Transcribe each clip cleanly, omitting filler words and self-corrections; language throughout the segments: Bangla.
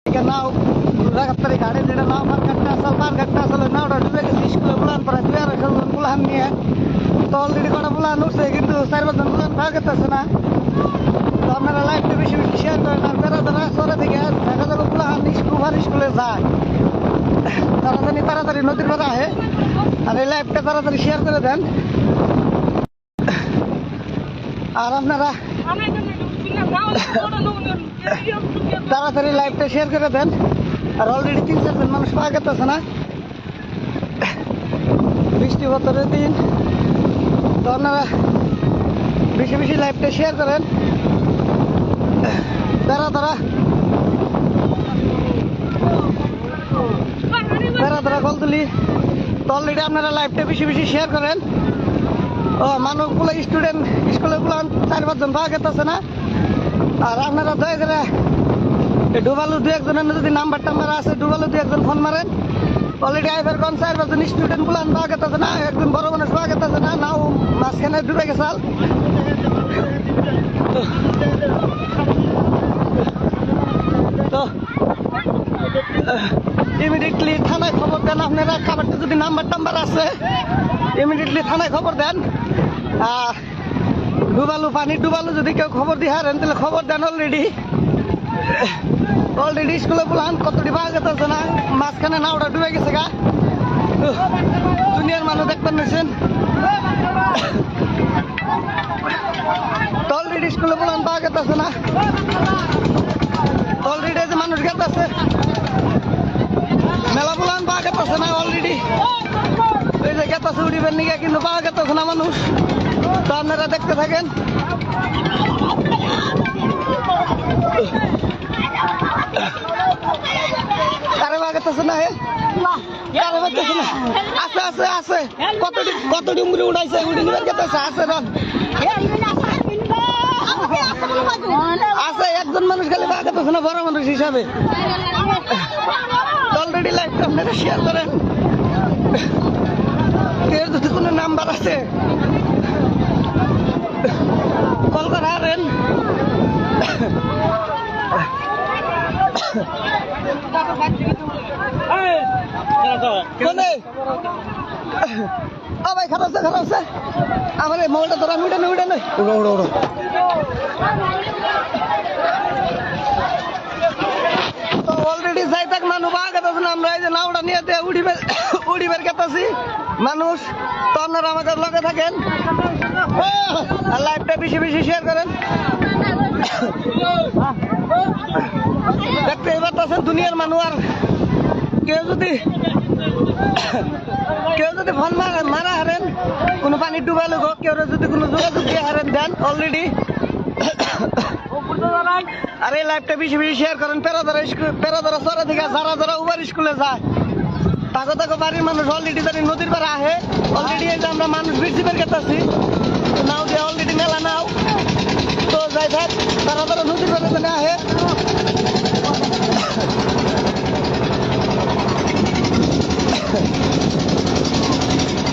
नाव रगत्तरी घाटे जेड़ा नाव पार घट्टा असल नावटा डुबे गेছে স্কুলে বুলান প্রায় 200 জন বুলান নিয়ে তো অলরেডি কটা বুলান উঠছে কিন্তু 4-5 জন বুলান পাওয়া গেছে না। তো আপনারা লাইভটা বেশি বেশি শেয়ার করেন আর যারা সরে থেকে দেখা যাবে বুলান স্কুলে যায় তাড়াতাড়ি নদীর পাড়ে আহে আর এই লাইভটা তাড়াতাড়ি শেয়ার করে দেন। আর আপনারা তাড়াতাড়ি লাইভটা শেয়ার করে দেন। আর অলরেডি 3-4 জন মানুষ পাওয়া গেছে না, বৃষ্টি বতরের দিন। তো আপনারা বেশি বেশি লাইভটা শেয়ার করেন। তারা কল তুলি। তো অলরেডি আপনারা লাইভটা বেশি বেশি শেয়ার করেন। ও মানুষগুলো স্টুডেন্ট স্কুলে গুলো 4-5 জন পাওয়া গেছে না। আর আপনারা দয়া করে ডুবালু 2-1 জনের যদি নাম্বার আছে ডুবালু 2-1 জন ফোন মারেন। অলরেডি আইবার কোন 4-5 জন স্টুডেন্ট গুলো পাওয়া গেছে না, একজন বড় মানুষ পাওয়া গেছে না, নাও মাঝখানে ডুবে গেছাল। তো ইমিডিয়েটলি থানায় খবর দেন আপনারা। খাবারটা যদি নাম্বার আছে ইমিডিয়েটলি থানায় খবর দেন। ডুবালু যদি কেউ খবর দিয়ে হারেন তাহলে খবর দেন। অলরেডি স্কুলে বললাম কতটি পাওয়া গেছে না, মাঝখানে নাওটা ডুবে গেছে গা। দুনিয়ার মানুষ দেখতে নিয়েছেন। অলরেডি স্কুলে বললাম পাওয়া গেছে না, অলরেডি যে মানুষ গেছে মেলা বললাম পাওয়া গেছে না। অলরেডি এই যে গেছে উড়িবেন নিগে কিন্তু পাওয়া গেছে না মানুষ। তো আপনারা দেখতে থাকেন। কারে বাগাতেছে না আছে কতটি উঙ্গুরি উড়াইছে উড়ি নিবার গেতেছে আছে আছে একজন মানুষ খালি বাগাতেছে না বড় মানুষ হিসাবে। অলরেডি লাইভটা আপনারা শেয়ার করেন। এর যদি কোনো নাম্বার আছে কল করেন। ভাই খারাপ আছে আমার এই মোবাইলটা ধরা উঠে নয় উড়ো তো অলরেডি যাই থাক মানুষ আগে আমরা এই যে নাওটা নিয়ে উড়িবার গেতেছি মানুষ। তো আপনারা আমাদের লগে থাকেন আর লাইভটা বেশি বেশি শেয়ার করেন। দেখতে এবার আছেন দুনিয়ার মানুষ। আর কেউ যদি ফোন মারা হারেন কোনো পানি ডুবাইলে হোক, কেউ যদি কোনো যোগাযোগ দিয়ে হারেন দেন অলরেডি। আর এই লাইভটা বেশি বেশি শেয়ার করেন। পেরাদারা সরা থেকে যারা উবার স্কুলে যায় তাকে বাড়ির মানুষ অলরেডি জানি নদীর পাড়ে আহে। অলরেডি এই যে আমরা মানুষ বৃদ্ধি বের করতেছি নাও দিয়ে অলরেডি মেলা নাও। তো যাই থাক তারা নদীর পাড়ে জানি আহে।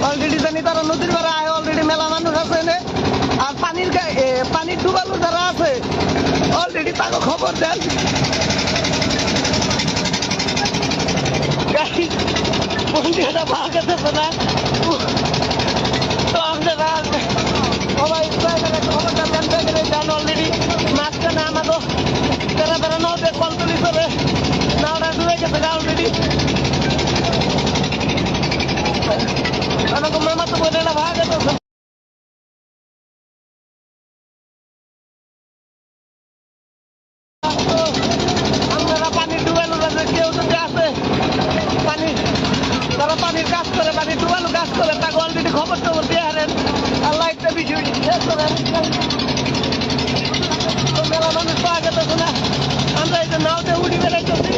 অলরেডি জানি তারা নদীর পাড়ে আহে। অলরেডি মেলা মানুষ আছে এনে। আর পানির ডুবালু যারা আছে অলরেডি তাকে খবর দেন। পাওয়া গেছে না তো আপনারা সবাই খবরটা দেন। অলরেডি মাঝখানে আমাদের তারা নদে কল তুলি করে নাওটা ডুবে গেছে অলরেডি। আমাকে মামা তো বলে না ভাগ গেছে। আপনারা পানির ডুবালু কেউ যদি আছে তারা পানির কাজ করে পানির ডুবালু কাজ করে তাকে অলরেডি খবর দিয়ে হারেন। আর লাইভটা বেশি শেয়ার করেন। মেলা মানুষ পাওয়া গেছে না, আমরা এই যে নাওতে উড়ি বেড়াইতেছি।